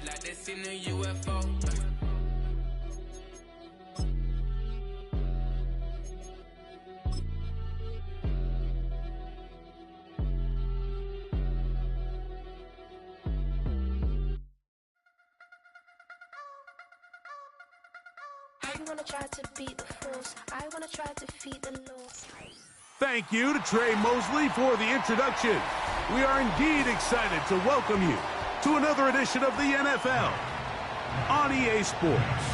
like they seen a UFO. You wanna try to beat the force, I wanna try to defeat the law. Thank you to Trey Mosley for the introduction. We are indeed excited to welcome you to another edition of the NFL on EA Sports.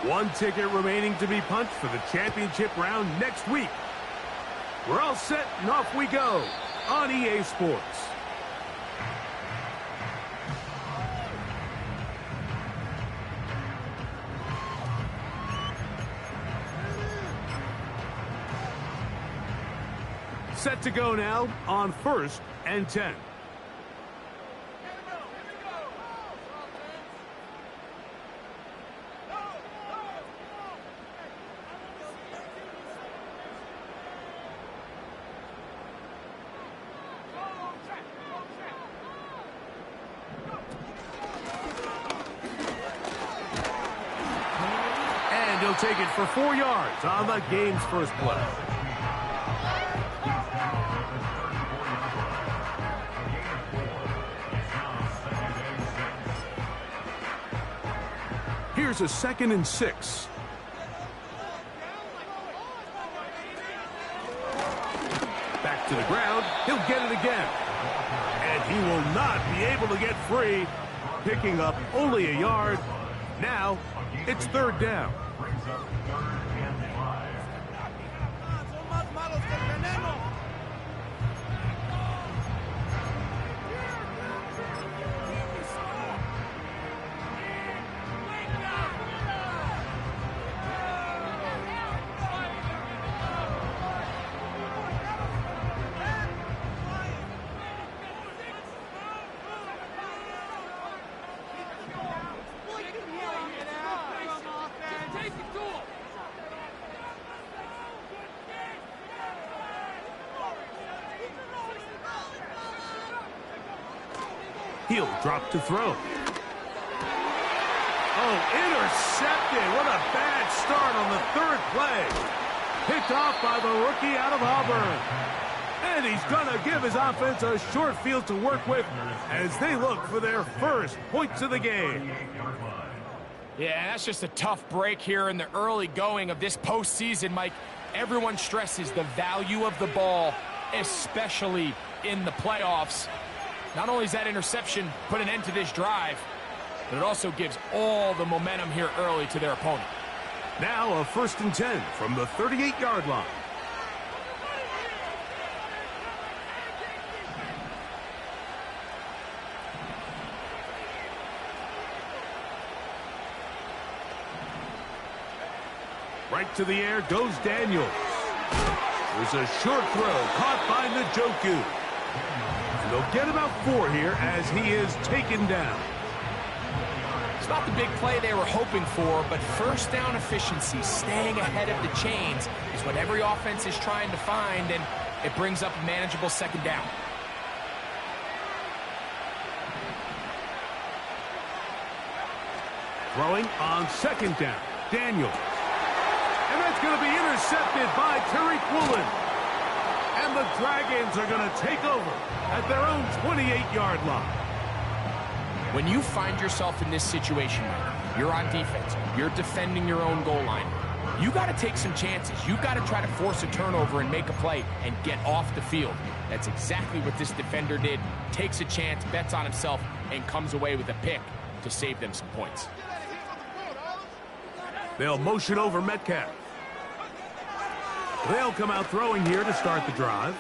One ticket remaining to be punched for the championship round next week. We're all set and off we go on EA Sports. Set to go now on 1st and 10. He'll take it for 4 yards on the game's first play. Here's a 2nd and 6. Back to the ground. He'll get it again. And he will not be able to get free, picking up only a yard. Now it's 3rd down. He'll drop to throw. Oh, intercepted. What a bad start on the 3rd play. Picked off by the rookie out of Auburn. And he's going to give his offense a short field to work with as they look for their first points of the game. Yeah, that's just a tough break here in the early going of this postseason, Mike. Everyone stresses the value of the ball, especially in the playoffs. Not only does that interception put an end to this drive, but it also gives all the momentum here early to their opponent. Now a 1st and 10 from the 38-yard line. Right to the air goes Daniels. There's a short throw caught by Njoku. And they'll get about 4 here as he is taken down. It's not the big play they were hoping for, but first down efficiency, staying ahead of the chains, is what every offense is trying to find, and it brings up a manageable 2nd down. Throwing on 2nd down, Daniels. And that's going to be intercepted by Tariq Woolen. And the Dragons are going to take over at their own 28-yard line. When you find yourself in this situation, you're on defense, you're defending your own goal line, you got to take some chances. You got to try to force a turnover and make a play and get off the field. That's exactly what this defender did. Takes a chance, bets on himself, and comes away with a pick to save them some points. They'll motion over Metcalf. They'll come out throwing here to start the drive.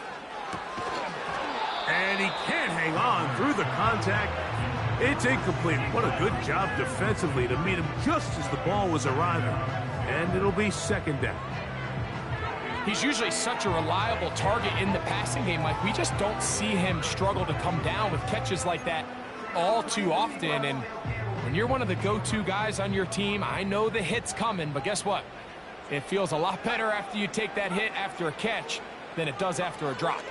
And he can't hang on through the contact. It's incomplete. What a good job defensively to meet him just as the ball was arriving. And it'll be second down. He's usually such a reliable target in the passing game, Mike. We just don't see him struggle to come down with catches like that all too often. And when you're one of the go-to guys on your team, I know the hit's coming, but guess what? It feels a lot better after you take that hit after a catch than it does after a drop.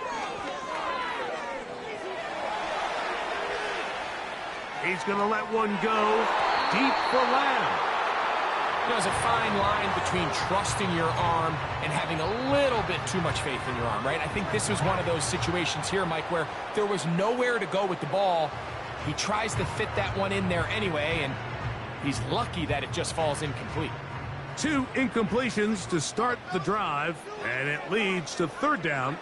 He's going to let one go deep for Lamb. There's a fine line between trusting your arm and having a little bit too much faith in your arm, right? I think this was one of those situations here, Mike, where there was nowhere to go with the ball. He tries to fit that one in there anyway, and he's lucky that it just falls incomplete. 2 incompletions to start the drive, and it leads to third down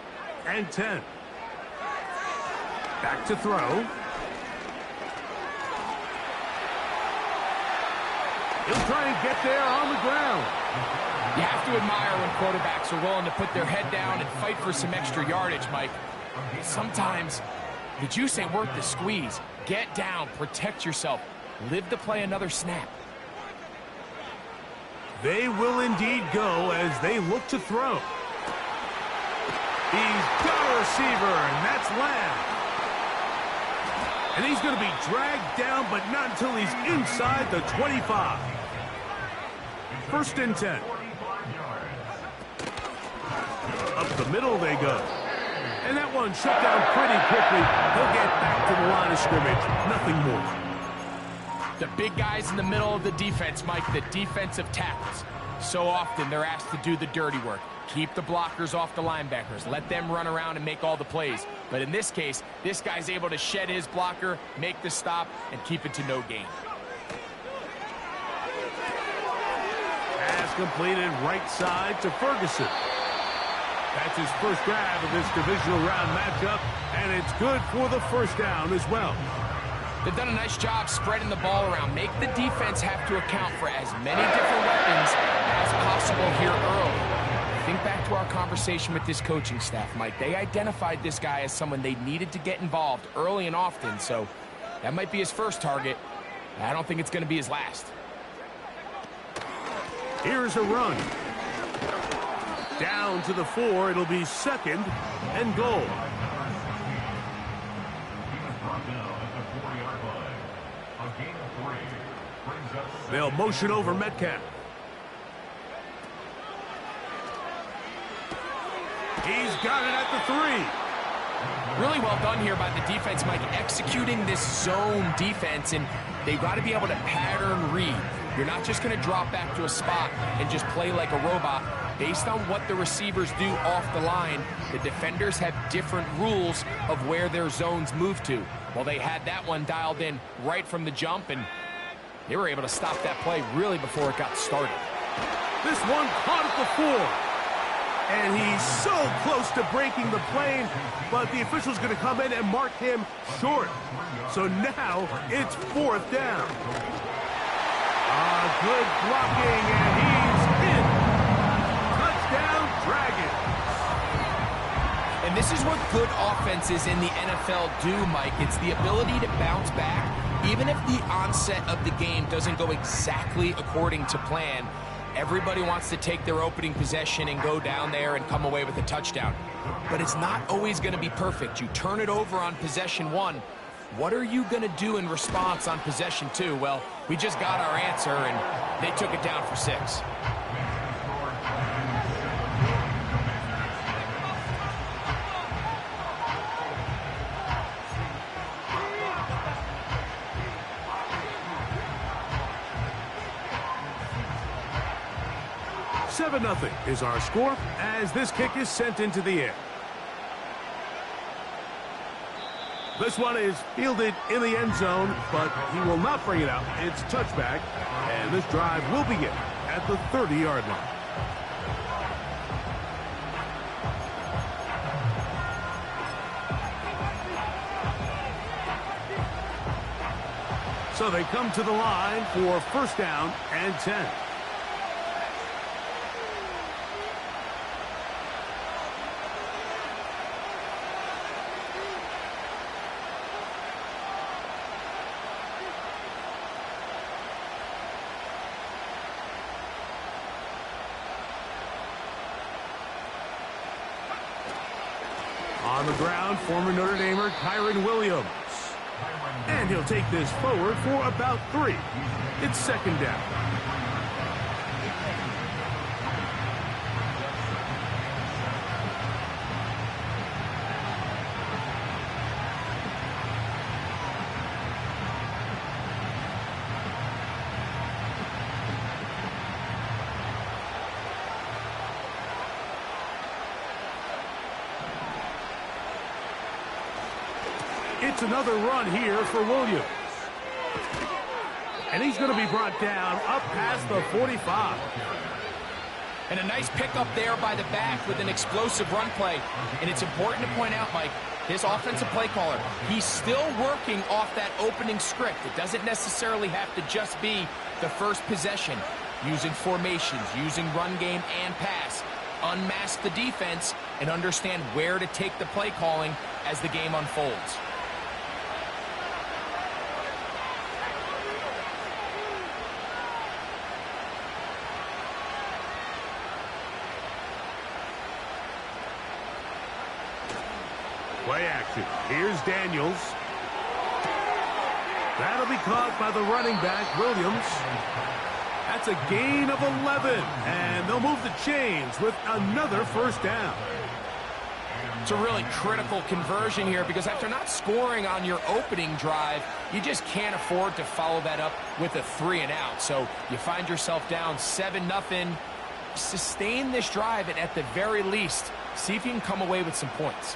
and 10. Back to throw. He'll try and get there on the ground. You have to admire when quarterbacks are willing to put their head down and fight for some extra yardage, Mike. Sometimes the juice ain't worth the squeeze. Get down, protect yourself, live to play another snap. They will indeed go as they look to throw. He's got a receiver, and that's Lamb. And he's going to be dragged down, but not until he's inside the 25. First and 10. Up the middle they go. And that one shut down pretty quickly. He'll get back to the line of scrimmage. Nothing more. The big guys in the middle of the defense, Mike, the defensive tackles. So often they're asked to do the dirty work. Keep the blockers off the linebackers. Let them run around and make all the plays. But in this case, this guy's able to shed his blocker, make the stop, and keep it to no gain. Pass completed right side to Ferguson. That's his first grab of this divisional round matchup, and it's good for the first down as well. They've done a nice job spreading the ball around. Make the defense have to account for as many different weapons as possible here early. Think back to our conversation with this coaching staff, Mike. They identified this guy as someone they needed to get involved early and often, so that might be his first target. I don't think it's going to be his last. Here's a run. Down to the 4, it'll be second and goal. They'll motion over Metcalf. He's got it at the 3. Really well done here by the defense, Mike, executing this zone defense, and they've got to be able to pattern read. You're not just going to drop back to a spot and just play like a robot. Based on what the receivers do off the line, the defenders have different rules of where their zones move to. Well, they had that one dialed in right from the jump, and they were able to stop that play really before it got started. This one caught at the 4. And he's so close to breaking the plane, but the official's going to come in and mark him short. So now it's fourth down. Good blocking, and he's in. Touchdown, Dragons. And this is what good offenses in the NFL do, Mike. It's the ability to bounce back, even if the onset of the game doesn't go exactly according to plan. Everybody wants to take their opening possession and go down there and come away with a touchdown. But it's not always going to be perfect. You turn it over on possession 1. What are you going to do in response on possession 2? Well, we just got our answer, and they took it down for 6. Nothing is our score as this kick is sent into the air. This one is fielded in the end zone, but he will not bring it out. It's touchback, and this drive will begin at the 30-yard line. So they come to the line for first down and 10. On the ground, former Notre Damer Kyron Williams. And he'll take this forward for about 3. It's second down. It's another run here for Williams. And he's going to be brought down up past the 45. And a nice pickup there by the back with an explosive run play. And it's important to point out, Mike, this offensive play caller, he's still working off that opening script. It doesn't necessarily have to just be the first possession. Using formations, using run game and pass. Unmask the defense and understand where to take the play calling as the game unfolds. Play action. Here's Daniels. That'll be caught by the running back, Williams. That's a gain of 11. And they'll move the chains with another first down. It's a really critical conversion here because after not scoring on your opening drive, you just can't afford to follow that up with a 3 and out. So you find yourself down 7-0. Sustain this drive and at the very least, see if you can come away with some points.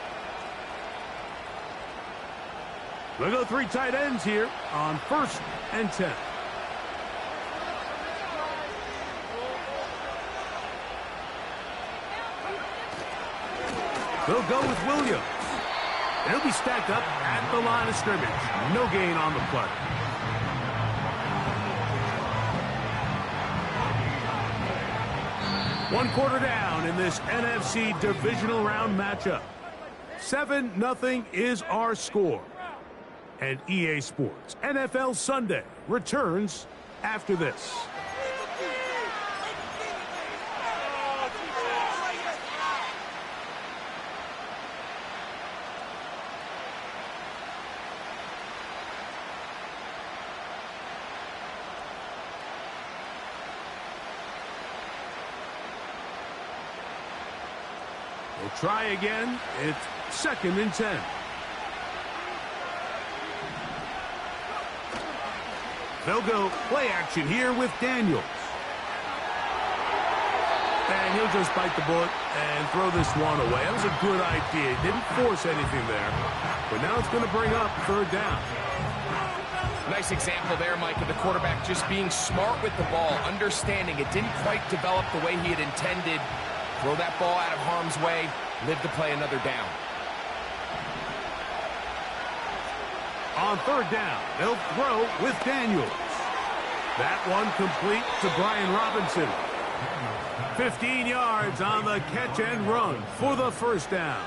They'll go 3 tight ends here on 1st and 10. They'll go with Williams. They'll be stacked up at the line of scrimmage. No gain on the play. One quarter down in this NFC Divisional Round matchup. 7-0 is our score. And EA Sports NFL Sunday returns after this. We'll try again. It's 2nd and 10. They'll go play action here with Daniels. And he'll just bite the bullet and throw this one away. That was a good idea. Didn't force anything there. But now it's going to bring up 3rd down. Nice example there, Mike, of the quarterback just being smart with the ball, understanding it didn't quite develop the way he had intended. Throw that ball out of harm's way, live to play another down. On 3rd down, they'll throw with Daniels. That one complete to Brian Robinson. 15 yards on the catch and run for the 1st down.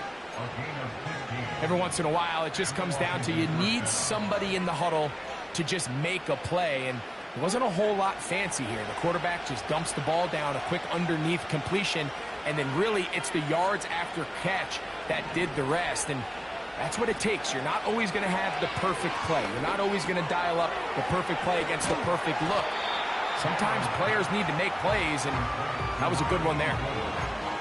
Every once in a while, it just comes down to you need somebody in the huddle to just make a play, and it wasn't a whole lot fancy here. The quarterback just dumps the ball down, a quick underneath completion, and then really it's the yards after catch that did the rest. And that's what it takes. You're not always going to have the perfect play. You're not always going to dial up the perfect play against the perfect look. Sometimes players need to make plays, and that was a good one there.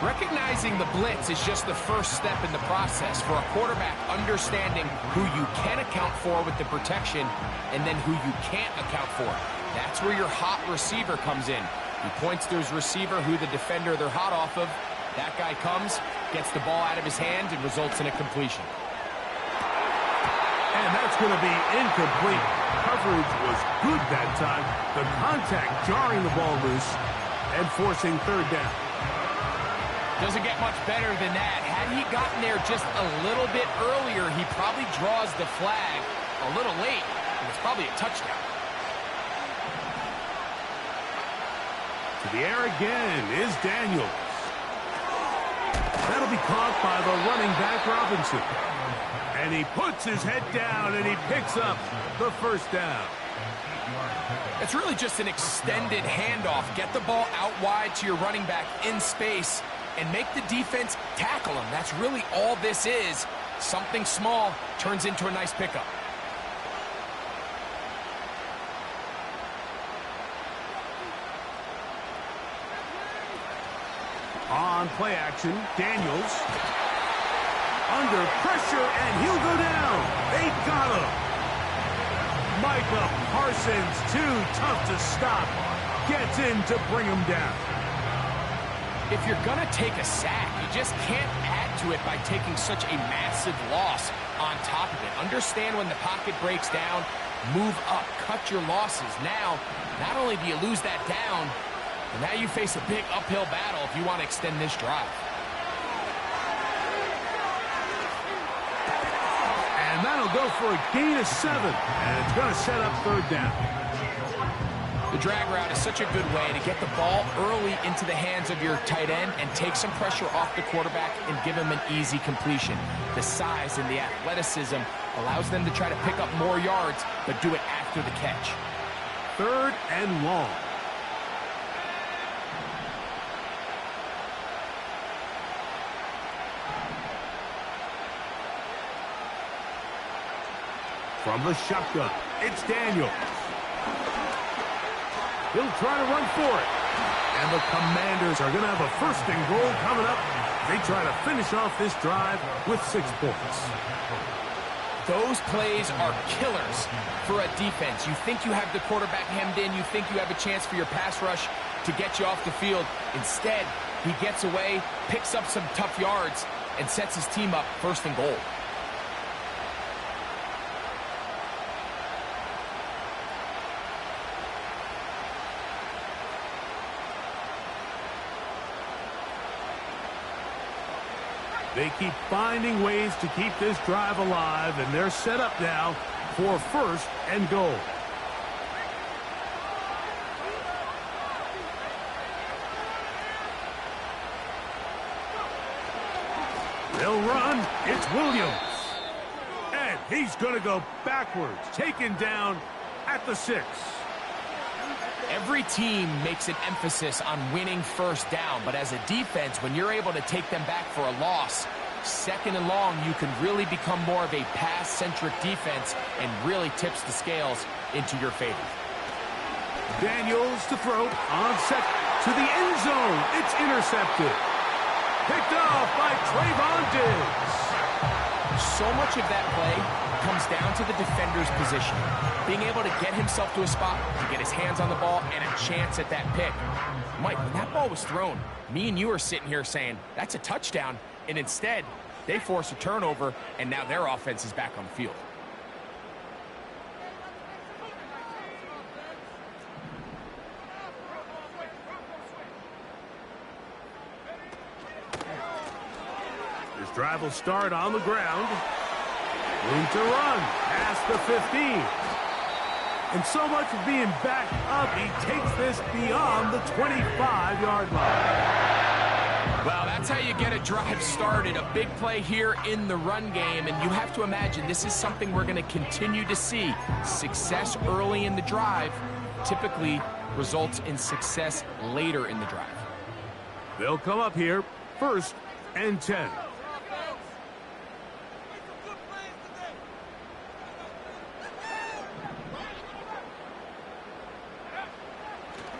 Recognizing the blitz is just the first step in the process for a quarterback understanding who you can account for with the protection and then who you can't account for. That's where your hot receiver comes in. He points to his receiver who the defender they're hot off of. That guy comes, gets the ball out of his hand, and results in a completion. And that's going to be incomplete. Coverage was good that time. The contact jarring the ball loose and forcing 3rd down. Doesn't get much better than that. Had he gotten there just a little bit earlier, he probably draws the flag a little late, and it's probably a touchdown. To the air again is Daniels. That'll be caught by the running back, Robinson. And he puts his head down, and he picks up the 1st down. It's really just an extended handoff. Get the ball out wide to your running back in space and make the defense tackle him. That's really all this is. Something small turns into a nice pickup. On play action, Daniels. Under pressure, and he'll go down. They got him. Micah Parsons, too tough to stop. Gets in to bring him down. If you're going to take a sack, you just can't add to it by taking such a massive loss on top of it. Understand when the pocket breaks down, move up, cut your losses. Now, not only do you lose that down, but now you face a big uphill battle if you want to extend this drive. And that'll go for a gain of 7. And it's going to set up third down. The drag route is such a good way to get the ball early into the hands of your tight end and take some pressure off the quarterback and give him an easy completion. The size and the athleticism allows them to try to pick up more yards, but do it after the catch. Third and long. From the shotgun, it's Daniels. He'll try to run for it. And the Commanders are going to have a first and goal coming up. They try to finish off this drive with 6 points. Those plays are killers for a defense. You think you have the quarterback hemmed in. You think you have a chance for your pass rush to get you off the field. Instead, he gets away, picks up some tough yards, and sets his team up first and goal. They keep finding ways to keep this drive alive, and they're set up now for first and goal. They'll run. It's Williams. And he's going to go backwards, taken down at the 6. Every team makes an emphasis on winning first down, but as a defense, when you're able to take them back for a loss, second and long, you can really become more of a pass-centric defense and really tips the scales into your favor. Daniels to throw on second to the end zone. It's intercepted. Picked off by Trayvon Diggs. So much of that play comes down to the defender's position. Being able to get himself to a spot, to get his hands on the ball, and a chance at that pick. Mike, when that ball was thrown, me and you are sitting here saying, that's a touchdown, and instead, they force a turnover, and now their offense is back on the field. This drive will start on the ground. Room to run past the 15. And so much of being backed up, he takes this beyond the 25-yard line. Well, that's how you get a drive started. A big play here in the run game, and you have to imagine this is something we're going to continue to see. Success early in the drive typically results in success later in the drive. They'll come up here, first and 10.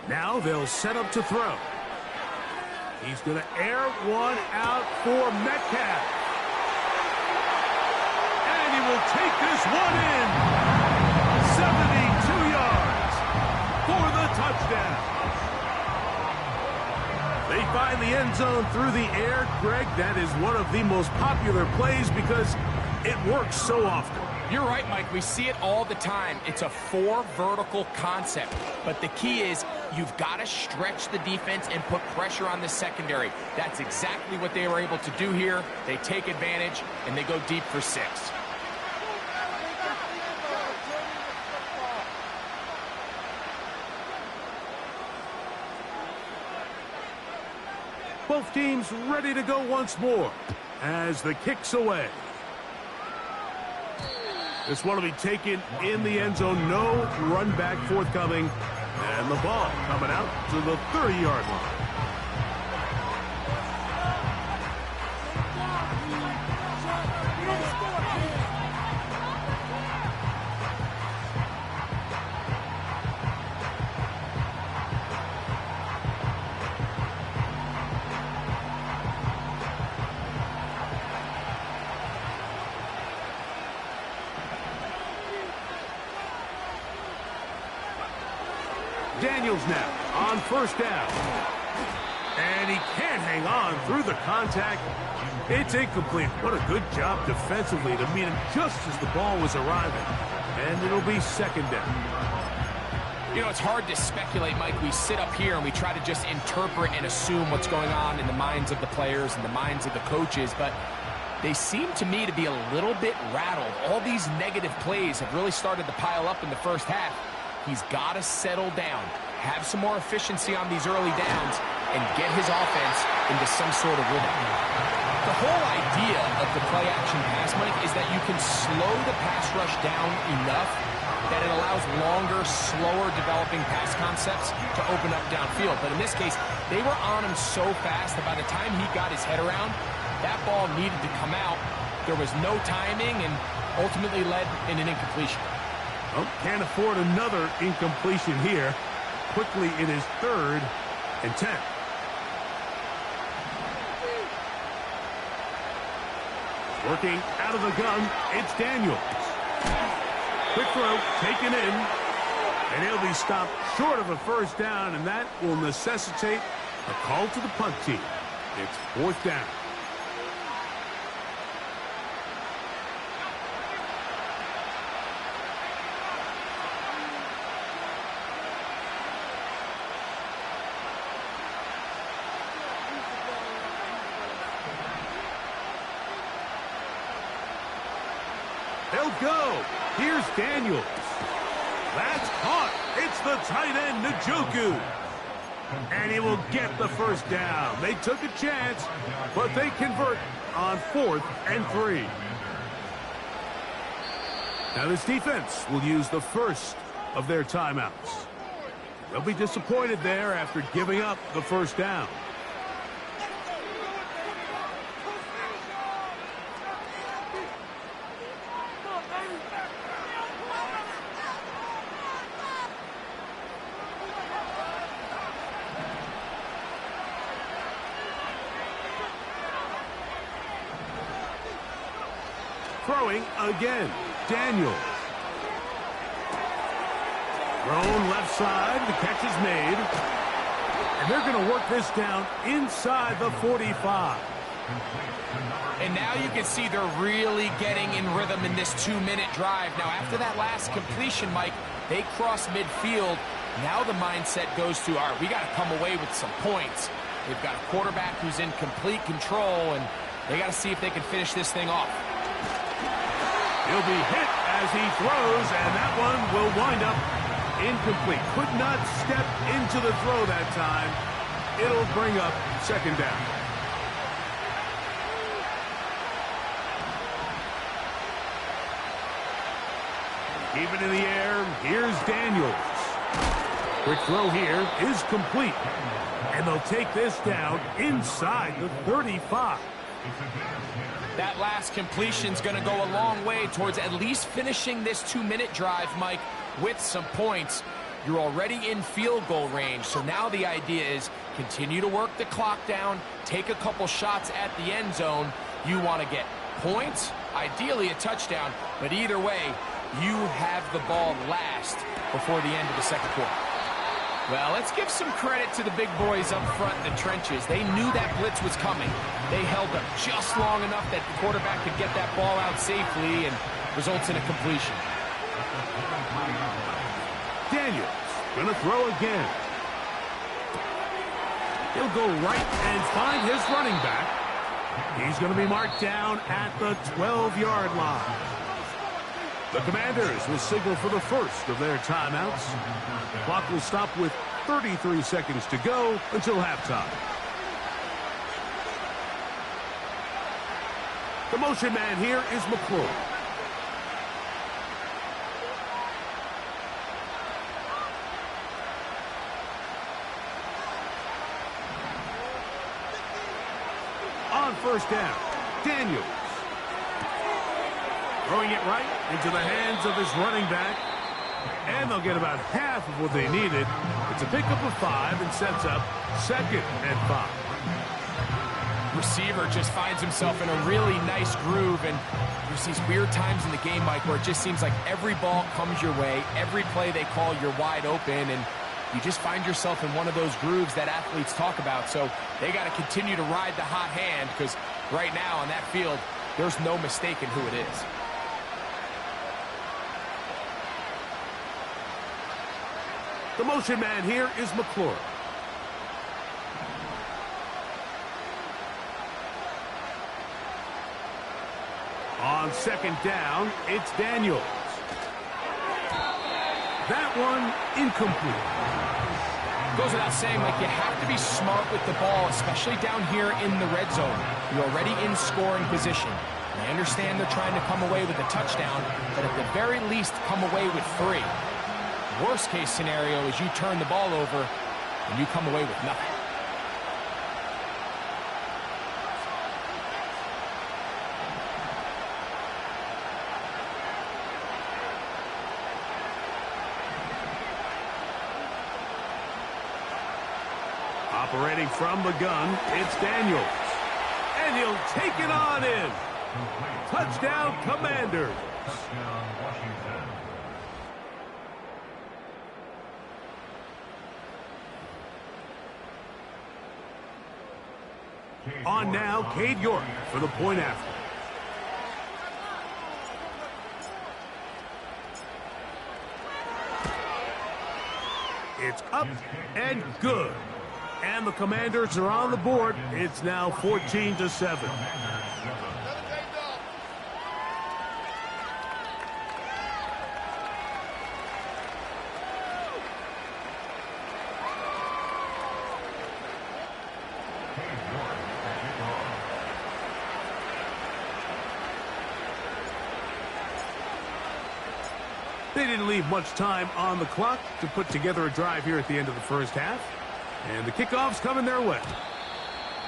Now they'll set up to throw. He's going to air one out for Metcalf. And he will take this one in. 72 yards for the touchdown. They find the end zone through the air. Greg, that is one of the most popular plays because it works so often. You're right, Mike. We see it all the time. It's a 4 vertical concept. But the key is you've got to stretch the defense and put pressure on the secondary. That's exactly what they were able to do here. They take advantage, and they go deep for 6. Both teams ready to go once more as the kick's away. This one will be taken in the end zone. No run back forthcoming. And the ball coming out to the 30-yard line. Daniels now on first down. And he can't hang on through the contact. It's incomplete. What a good job defensively to meet him just as the ball was arriving. And it'll be second down. You know, it's hard to speculate, Mike. We sit up here and we try to just interpret and assume what's going on in the minds of the players and the minds of the coaches, but they seem to me to be a little bit rattled. All these negative plays have really started to pile up in the first half. He's got to settle down, have some more efficiency on these early downs, and get his offense into some sort of rhythm. The whole idea of the play-action pass, Mike, is that you can slow the pass rush down enough that it allows longer, slower developing pass concepts to open up downfield. But in this case, they were on him so fast that by the time he got his head around, that ball needed to come out. There was no timing and ultimately led in an incompletion. Oh, can't afford another incompletion here. Quickly, it is 3rd and 10. Working out of the gun, it's Daniels. Quick throw, taken in, and he'll be stopped short of a first down, and that will necessitate a call to the punt team. It's 4th down. He'll go. Here's Daniels. That's caught. It's the tight end, Njoku. And he will get the first down. They took a chance, but they convert on 4th and 3. Now this defense will use the first of their timeouts. They'll be disappointed there after giving up the first down. Throwing again, Daniels. Thrown left side, the catch is made. And they're going to work this down inside the 45. And now you can see they're really getting in rhythm in this 2-minute drive. Now, after that last completion, Mike, they cross midfield. Now the mindset goes to, all right, we got to come away with some points. They've got a quarterback who's in complete control, and they got to see if they can finish this thing off. He'll be hit as he throws, and that one will wind up incomplete. Could not step into the throw that time. It'll bring up second down. Keep it in the air. Here's Daniels. Quick throw here is complete. And they'll take this down inside the 35. That last completion's going to go a long way towards at least finishing this 2-minute drive, Mike, with some points. You're already in field goal range, so now the idea is continue to work the clock down, take a couple shots at the end zone. You want to get points, ideally a touchdown, but either way, you have the ball last before the end of the second quarter. Well, let's give some credit to the big boys up front in the trenches. They knew that blitz was coming. They held up just long enough that the quarterback could get that ball out safely and results in a completion. Daniels going to throw again. He'll go right and find his running back. He's going to be marked down at the 12-yard line. The Commanders will signal for the first of their timeouts. The clock will stop with 33 seconds to go until halftime. The motion man here is McClure. On first down, Daniels. Throwing it right into the hands of his running back. And they'll get about half of what they needed. It's a pickup of 5 and sets up 2nd and 5. Receiver just finds himself in a really nice groove, and there's these weird times in the game, Mike, where it just seems like every ball comes your way, every play they call, you're wide open, and you just find yourself in one of those grooves that athletes talk about. So they got to continue to ride the hot hand, because right now on that field, there's no mistaking who it is. The motion man here is McClure. On second down, it's Daniels. That one incomplete. Goes without saying, like, you have to be smart with the ball, especially down here in the red zone. You're already in scoring position. And I understand they're trying to come away with a touchdown, but at the very least, come away with 3. Worst case scenario is you turn the ball over and you come away with nothing. Operating from the gun, it's Daniels. And he'll take it on in. Touchdown, Commanders. On now, Cade York for the point after. It's up and good. And the Commanders are on the board. It's now 14-7. They didn't leave much time on the clock to put together a drive here at the end of the first half. And the kickoff's coming their way.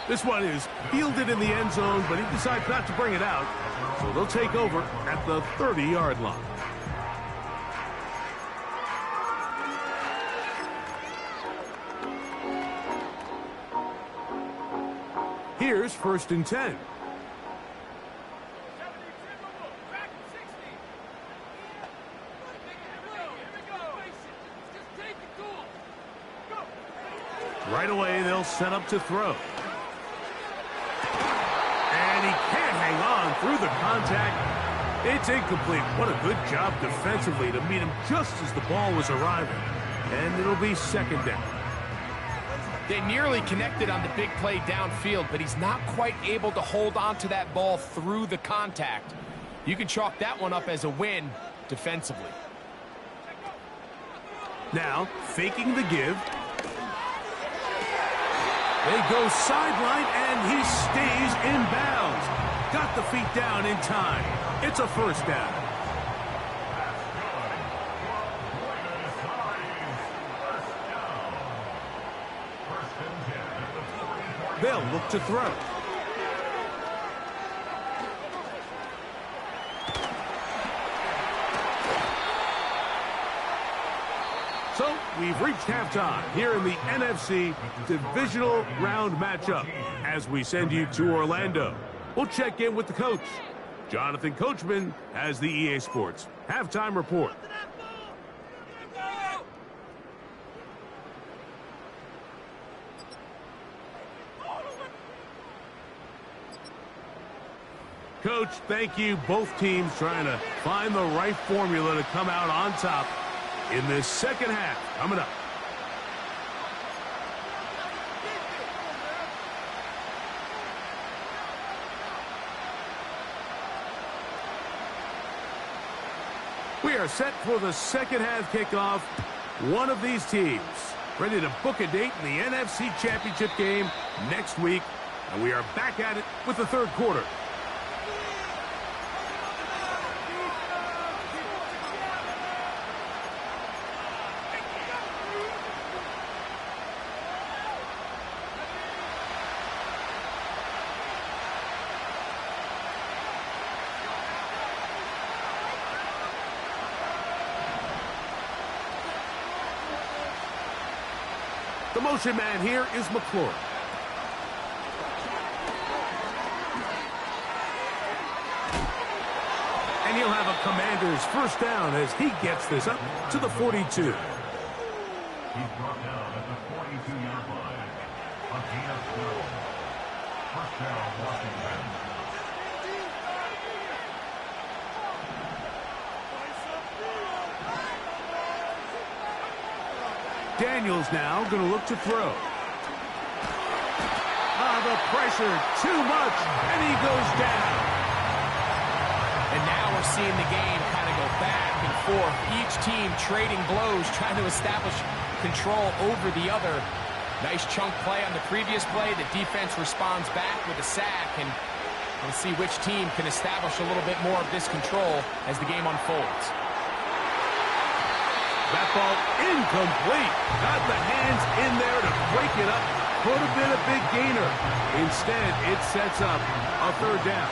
This one is fielded in the end zone, but he decides not to bring it out. So they'll take over at the 30-yard line. Here's 1st and 10. Right away, they'll set up to throw. And he can't hang on through the contact. It's incomplete. What a good job defensively to meet him just as the ball was arriving. And it'll be 2nd down. They nearly connected on the big play downfield, but he's not quite able to hold on to that ball through the contact. You can chalk that one up as a win defensively. Now, faking the give. They go sideline, and he stays in bounds. Got the feet down in time. It's a 1st down. They'll look to throw. So, we've reached halftime here in the NFC Divisional Round matchup as we send you to Orlando. We'll check in with the coach. Jonathan Coachman has the EA Sports Halftime Report. Coach, thank you. Both teams trying to find the right formula to come out on top in this second half coming up. We are set for the second half kickoff. One of these teams ready to book a date in the NFC Championship game next week. And we are back at it with the 3rd quarter. The motion man here is McClure. And he'll have a Commander's 1st down as he gets this up to the 42. He's brought down at the 42-yard line. A gain of 12. First down, Washington. Daniels now going to look to throw. The pressure, too much, and he goes down. And now we're seeing the game kind of go back and forth. Each team trading blows, trying to establish control over the other. Nice chunk play on the previous play. The defense responds back with a sack, and we'll see which team can establish a little bit more of this control as the game unfolds. That ball incomplete. Got the hands in there to break it up. Could have been a big gainer. Instead, it sets up a third down.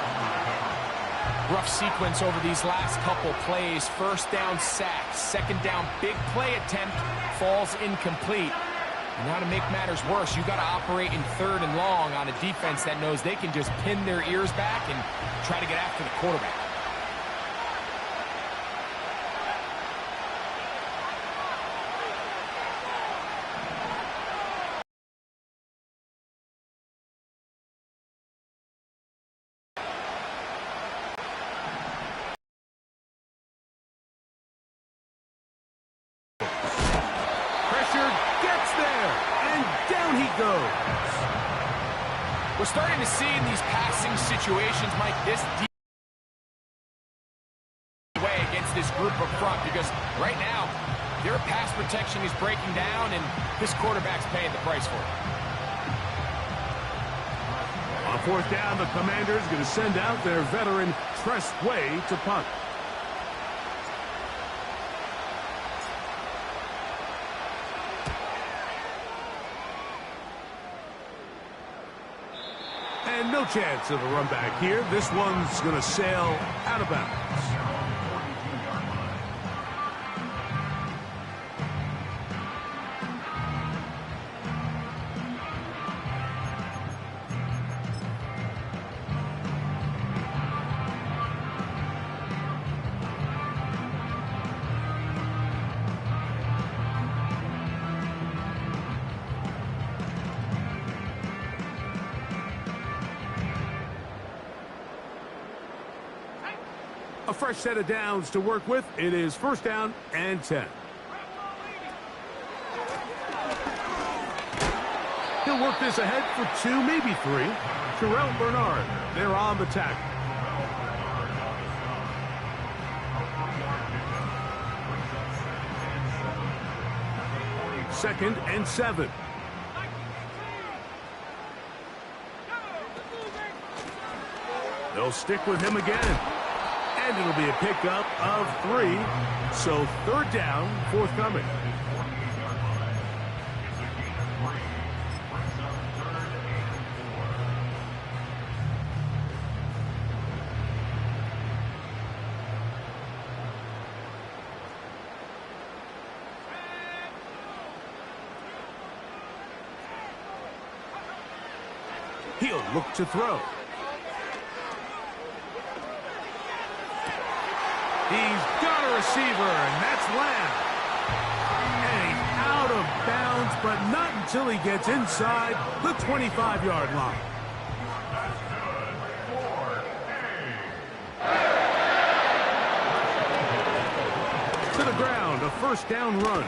Rough sequence over these last couple plays. First down sack. Second down big play attempt. Falls incomplete. And now to make matters worse, you got to operate in third and long on a defense that knows they can just pin their ears back and try to get after the quarterback. We're starting to see in these passing situations, Mike, this way against this group up front, because right now their pass protection is breaking down and this quarterback's paying the price for it. On fourth down, the Commanders going to send out their veteran Tress Way to punt. And no chance of a run back here. This one's going to sail out of bounds. A fresh set of downs to work with. It is first down and 10. He'll work this ahead for 2, maybe 3. Terrell Bernard, they're on the tackle. Second and 7. They'll stick with him again. And it'll be a pickup of 3. So third down, forthcoming. He'll look to throw. He's got a receiver, and that's Lamb. And he's out of bounds, but not until he gets inside the 25-yard line. To the ground, a first down run.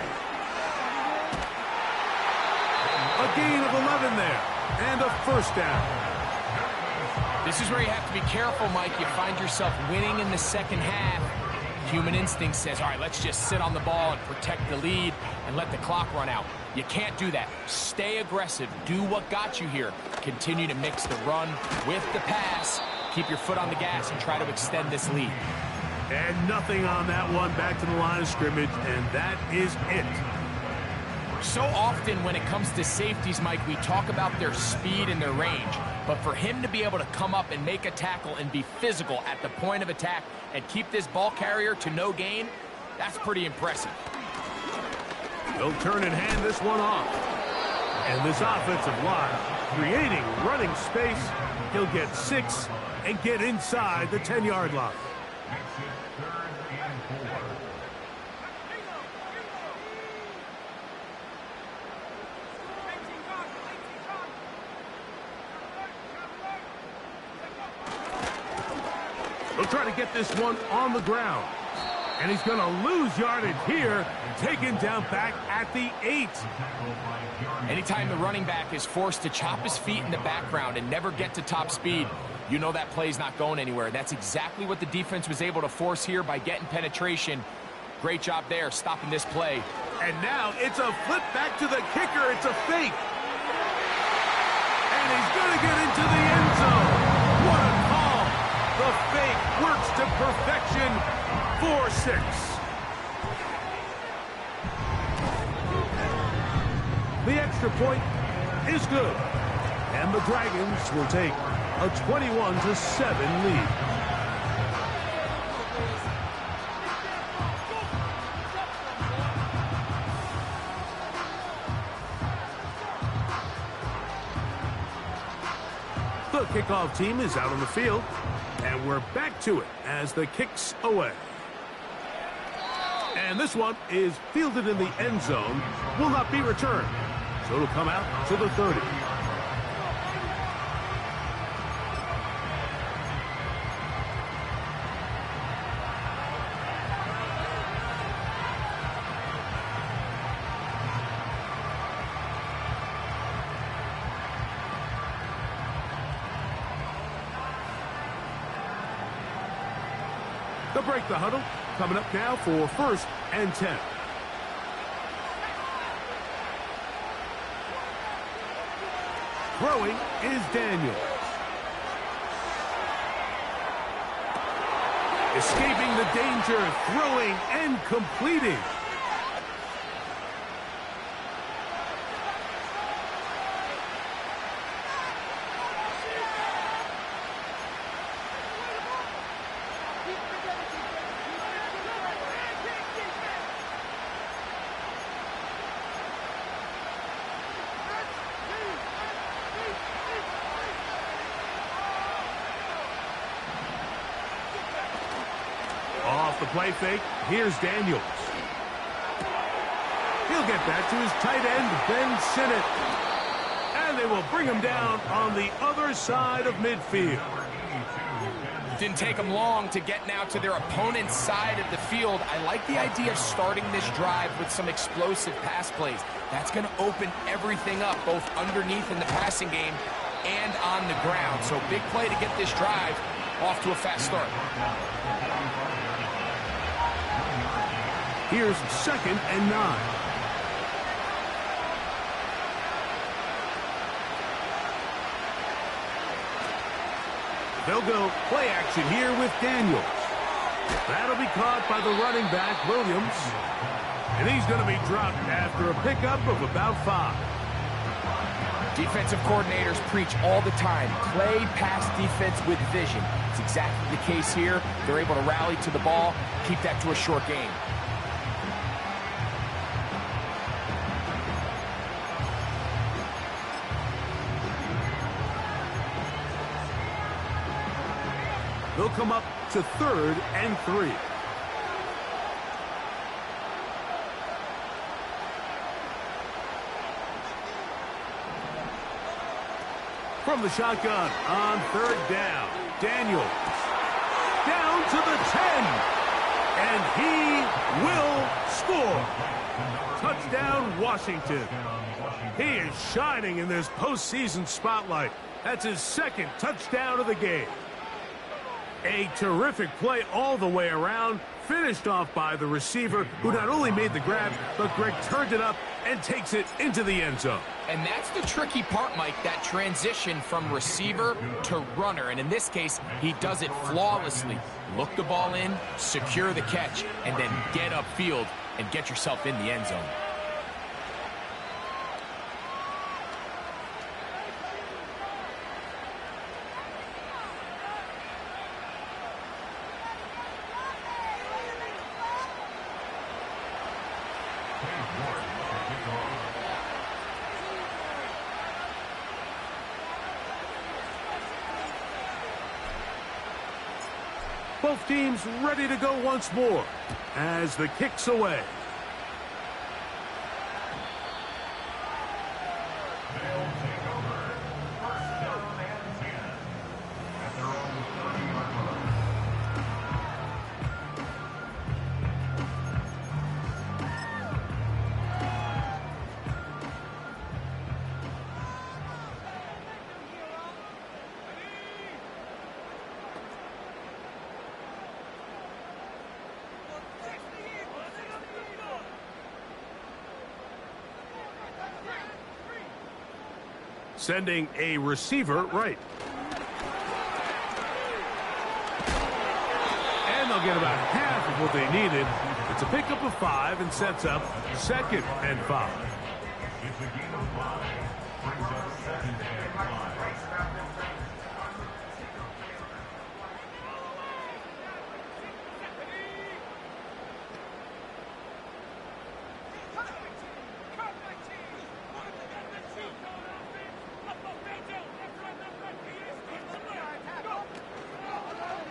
A gain of 11 there, and a first down. This is where you have to be careful, Mike. You find yourself winning in the second half. Human instinct says, all right, let's just sit on the ball and protect the lead and let the clock run out. You can't do that. Stay aggressive. Do what got you here. Continue to mix the run with the pass. Keep your foot on the gas and try to extend this lead. And nothing on that one. Back to the line of scrimmage, and that is it. So often when it comes to safeties, Mike, we talk about their speed and their range. But for him to be able to come up and make a tackle and be physical at the point of attack and keep this ball carrier to no gain, that's pretty impressive. He'll turn and hand this one off. And this offensive line creating running space. He'll get 6 and get inside the 10-yard line. try to get this one on the ground. And he's going to lose yardage here, taken down back at the 8. Anytime the running back is forced to chop his feet in the background and never get to top speed, you know that play's not going anywhere. That's exactly what the defense was able to force here by getting penetration. Great job there, stopping this play. And now it's a flip back to the kicker. It's a fake. And he's going to get into the end zone. What a call. The fake works to perfection. 4-6. The extra point is good. And the Dragons will take a 21-7 lead. The kickoff team is out on the field, and we're back to it as the kick's away. And this one is fielded in the end zone, will not be returned. So it'll come out to the 30. They'll break the huddle. Coming up now for 1st and 10. Throwing is Daniel. Escaping the danger, throwing and completing. Off the play fake, here's Daniels. He'll get that to his tight end, Ben Sinnott. And they will bring him down on the other side of midfield. Didn't take them long to get now to their opponent's side of the field. I like the idea of starting this drive with some explosive pass plays. That's going to open everything up, both underneath in the passing game and on the ground. So big play to get this drive off to a fast start. Here's 2nd and 9. They'll go play action here with Daniels. That'll be caught by the running back, Williams. And he's going to be dropped after a pickup of about 5. Defensive coordinators preach all the time, play pass defense with vision. It's exactly the case here. They're able to rally to the ball, keep that to a short game. They'll come up to 3rd and 3. From the shotgun on 3rd down, Daniels. Down to the 10. And he will score. Touchdown, Washington. He is shining in this postseason spotlight. That's his 2nd touchdown of the game. A terrific play all the way around, finished off by the receiver, who not only made the grab, but Greg turned it up and takes it into the end zone. And that's the tricky part, Mike, that transition from receiver to runner. And in this case, he does it flawlessly. Look the ball in, secure the catch, and then get upfield and get yourself in the end zone. Both teams ready to go once more as the kick's away. They'll take over 1st down and 10 at their own 30-yard line. sending a receiver right. And they'll get about half of what they needed. It's a pickup of 5 and sets up 2nd and 5. It's a gain of 5. Brings up 2nd and 5.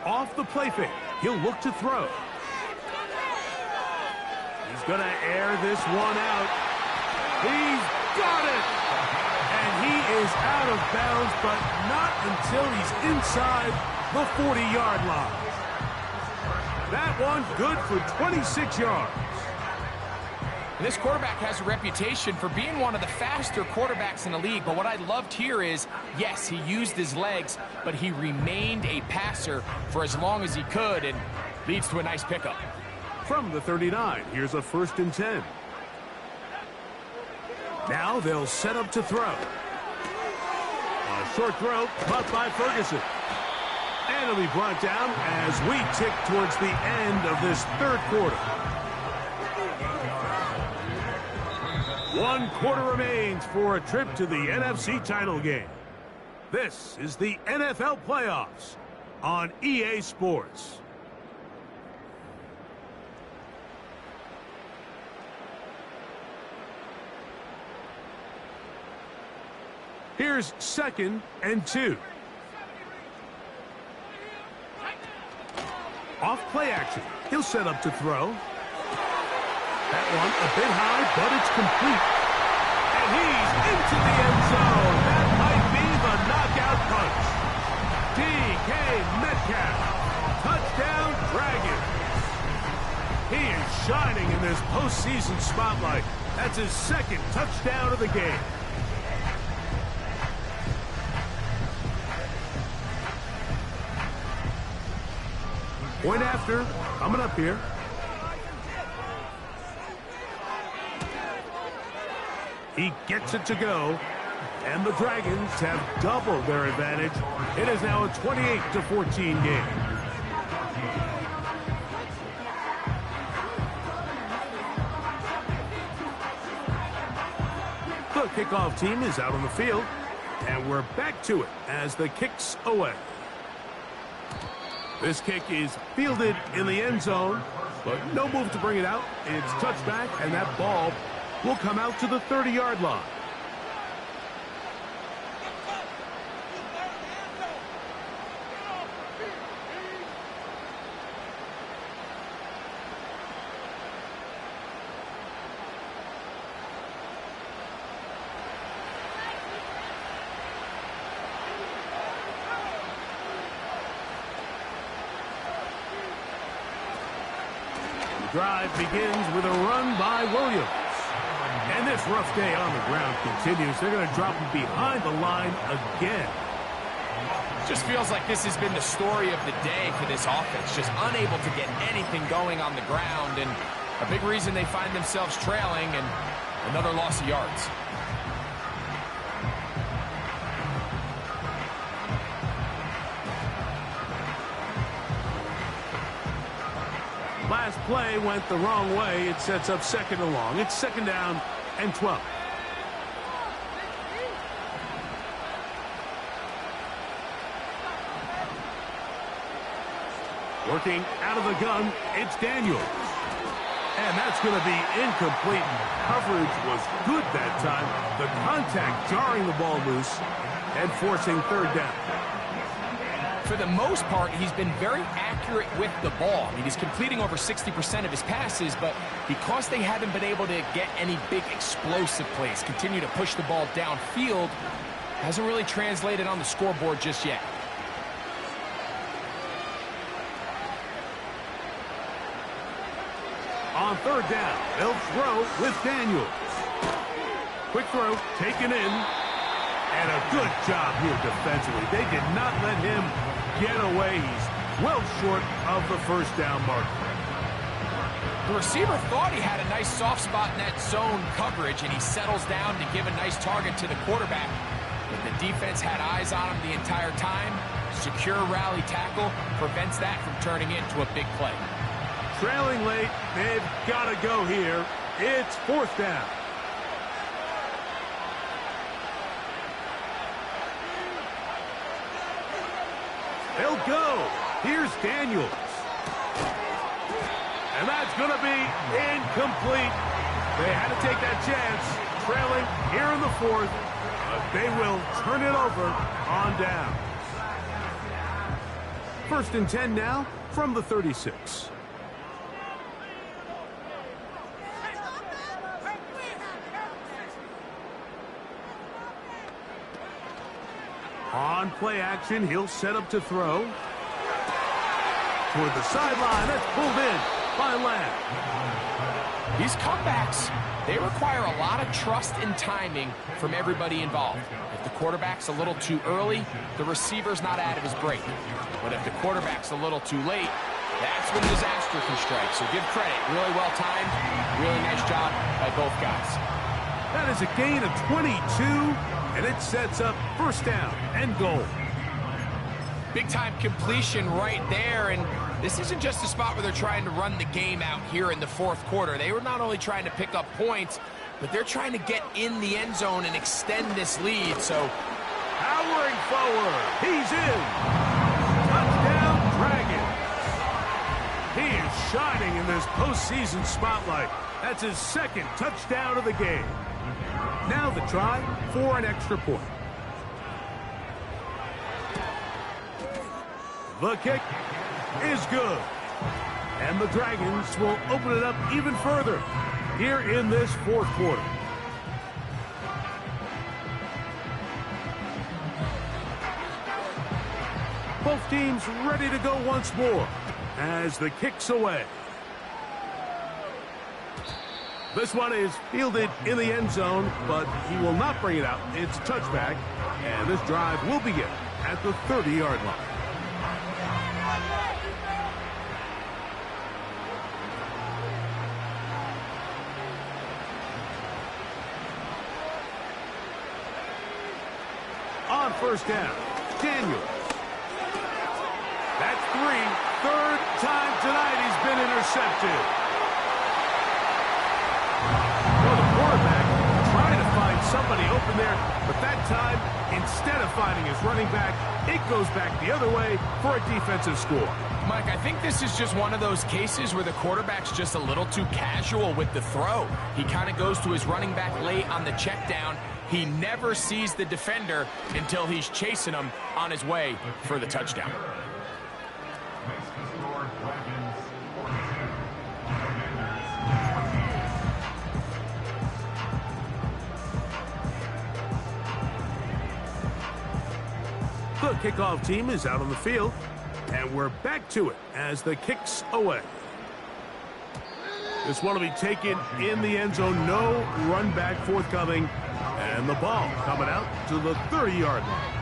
Off the play fake, he'll look to throw. He's going to air this one out. He's got it! And he is out of bounds, but not until he's inside the 40-yard line. That one good for 26 yards. And this quarterback has a reputation for being one of the faster quarterbacks in the league, but what I loved here is, yes, he used his legs, but he remained a passer for as long as he could, and leads to a nice pickup. From the 39, here's a 1st and 10. Now they'll set up to throw. A short throw, caught by Ferguson. And it'll be brought down as we tick towards the end of this 3rd quarter. 1 quarter remains for a trip to the NFC title game. This is the NFL playoffs on EA Sports. Here's 2nd and 2. Off play action. He'll set up to throw. That one a bit high, but it's complete. And he's into the end zone. That might be the knockout punch. DK Metcalf. Touchdown, Dragons. He is shining in this postseason spotlight. That's his 2nd touchdown of the game. Point after, coming up here. He gets it to go, and the Dragons have doubled their advantage. It is now a 28-14 game. The kickoff team is out on the field, and we're back to it as the kick's away. This kick is fielded in the end zone, but no move to bring it out. It's touchback, and that ball will come out to the 30-yard line. The drive begins with a run by Williams. And this rough day on the ground continues. They're going to drop him behind the line again. Just feels like this has been the story of the day for this offense. Just unable to get anything going on the ground. And a big reason they find themselves trailing, and another loss of yards. Last play went the wrong way. It sets up 2nd and long. It's 2nd down and 12. Working out of the gun, it's Daniels. And that's going to be incomplete. Coverage was good that time. The contact jarring the ball loose and forcing 3rd down. For the most part, he's been very accurate with the ball. I mean, he's completing over 60% of his passes, but because they haven't been able to get any big explosive plays, continue to push the ball downfield, hasn't really translated on the scoreboard just yet. On 3rd down, they'll throw with Daniels. Quick throw, taken in. And a good job here defensively. They did not let him get away. He's well short of the 1st down marker. The receiver thought he had a nice soft spot in that zone coverage, and he settles down to give a nice target to the quarterback. But the defense had eyes on him the entire time. Secure rally tackle prevents that from turning into a big play. Trailing late, they've got to go here. It's fourth down. They'll go. Here's Daniels. And that's going to be incomplete. They had to take that chance, trailing here in the fourth, but they will turn it over on down. First and 10 now from the 36. On play action, he'll set up to throw. Toward the sideline, that's pulled in by Lamb. These comebacks, they require a lot of trust and timing from everybody involved. If the quarterback's a little too early, the receiver's not out of his break. But if the quarterback's a little too late, that's when disaster can strike. So give credit. Really well timed. Really nice job by both guys. That is a gain of 22, and it sets up first down and goal. Big-time completion right there, and this isn't just a spot where they're trying to run the game out here in the fourth quarter. They were not only trying to pick up points, but they're trying to get in the end zone and extend this lead. So, powering forward, he's in. Touchdown, Dragons. He is shining in this postseason spotlight. That's his second touchdown of the game. Now the try for an extra point. The kick is good. And the Dragons will open it up even further here in this fourth quarter. Both teams ready to go once more as the kick's away. This one is fielded in the end zone, but he will not bring it out. It's a touchback, and this drive will begin at the 30-yard line. On first down, Daniels. That's three. Third time tonight he's been intercepted. Well, the quarterback trying to find somebody open there, but that time, instead of finding his running back, it goes back the other way for a defensive score. Mike, I think this is just one of those cases where the quarterback's just a little too casual with the throw. He kind of goes to his running back late on the check down. He never sees the defender until he's chasing him on his way for the touchdown. The kickoff team is out on the field, and we're back to it as the kick's away. This one will be taken in the end zone. No run back forthcoming. And the ball coming out to the 30-yard line.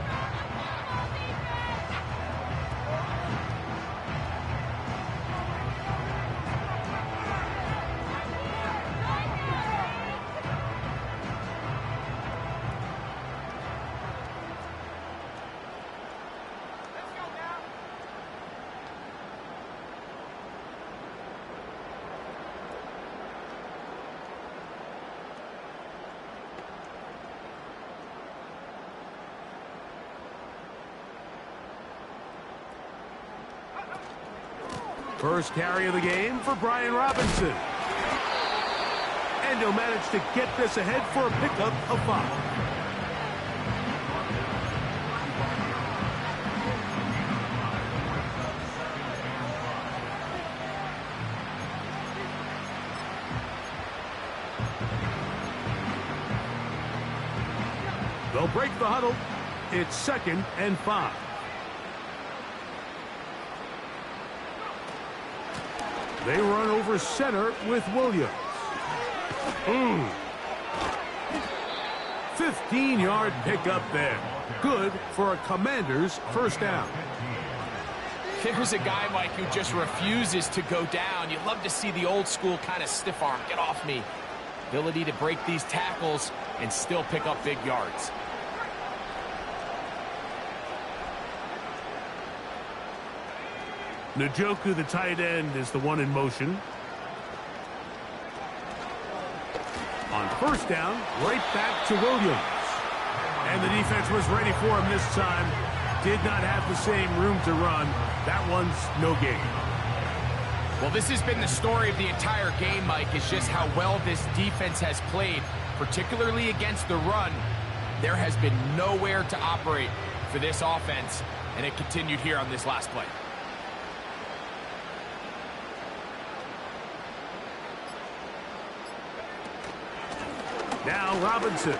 First carry of the game for Brian Robinson. And he'll manage to get this ahead for a pickup of 5. They'll break the huddle. It's 2nd and 5. They run over center with Williams. 15-yard pickup there. Good for a Commander's first down. There's a guy, Mike, who just refuses to go down. You love to see the old school kind of stiff arm. Get off me. Ability to break these tackles and still pick up big yards. Njoku, the tight end, is the one in motion. On first down, right back to Williams. And the defense was ready for him this time. Did not have the same room to run. That one's no gain. Well, this has been the story of the entire game, Mike, is just how well this defense has played, particularly against the run. There has been nowhere to operate for this offense, and it continued here on this last play. Now Robinson.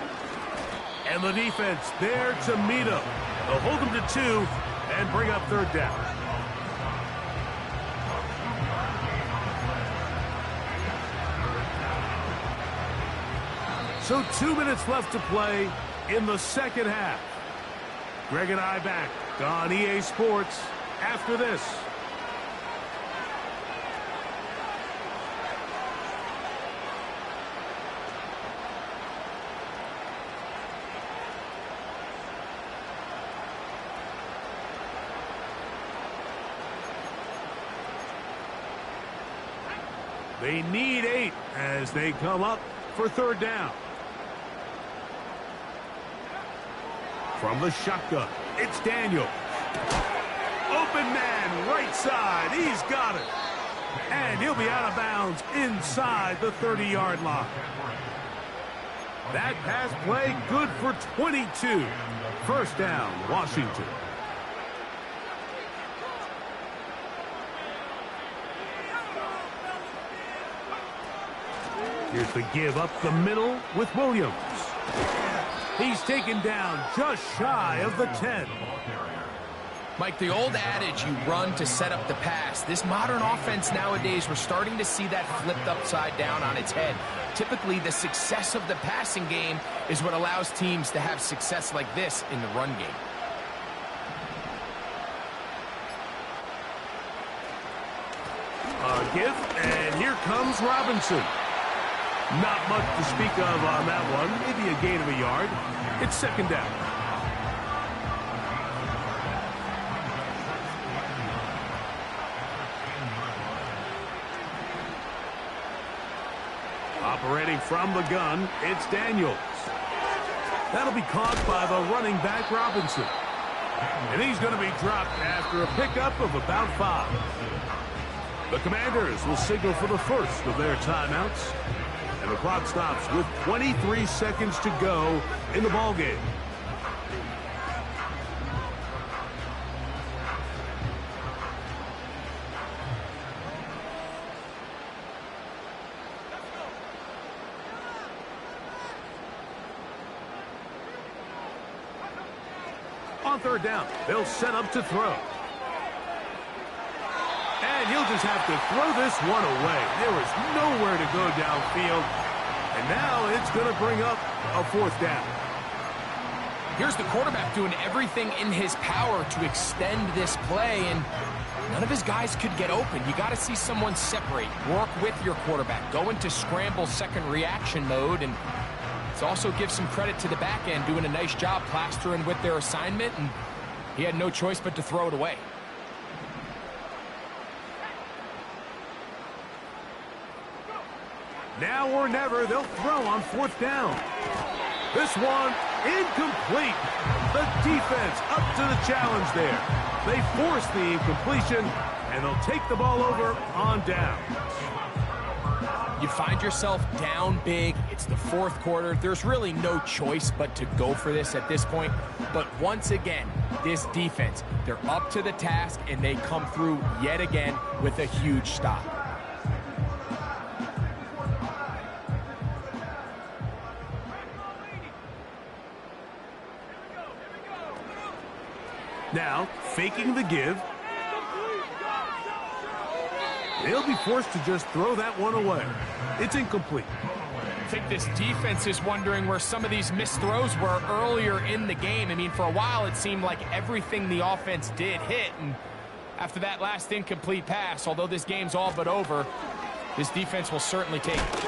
And the defense there to meet him. They'll hold him to 2 and bring up third down. So 2 minutes left to play in the second half. Greg and I back on EA Sports after this. They need 8 as they come up for third down. From the shotgun, it's Daniel. Open man, right side. He's got it. And he'll be out of bounds inside the 30-yard line. That pass play good for 22. First down, Washington. Here's the give up the middle with Williams. He's taken down just shy of the 10. Mike, the old adage, you run to set up the pass. This modern offense nowadays, we're starting to see that flipped upside down on its head. Typically, the success of the passing game is what allows teams to have success like this in the run game. A give, and here comes Robinson. Not much to speak of on that one. Maybe a gain of a yard. It's second down. Operating from the gun, it's Daniels. That'll be caught by the running back, Robinson. And he's going to be dropped after a pickup of about 5. The Commanders will signal for the first of their timeouts. And the clock stops with 23 seconds to go in the ballgame. On third down, they'll set up to throw. And he'll just have to throw this one away. There is nowhere to go downfield. And now it's going to bring up a fourth down. Here's the quarterback doing everything in his power to extend this play, and none of his guys could get open. You got to see someone separate, work with your quarterback, go into scramble second reaction mode, and let's also give some credit to the back end doing a nice job plastering with their assignment, and he had no choice but to throw it away. Now or never, they'll throw on fourth down. This one, incomplete. The defense up to the challenge there. They force the incompletion, and they'll take the ball over on down. You find yourself down big. It's the fourth quarter. There's really no choice but to go for this at this point. But once again, this defense, they're up to the task, and they come through yet again with a huge stop. Now, faking the give. They'll be forced to just throw that one away. It's incomplete. I think this defense is wondering where some of these missed throws were earlier in the game. I mean, for a while, it seemed like everything the offense did hit. And after that last incomplete pass, although this game's all but over, this defense will certainly take it.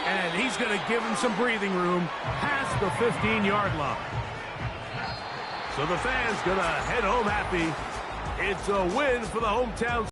And he's going to give him some breathing room past the 15-yard line. So the fans going to head home happy. It's a win for the hometown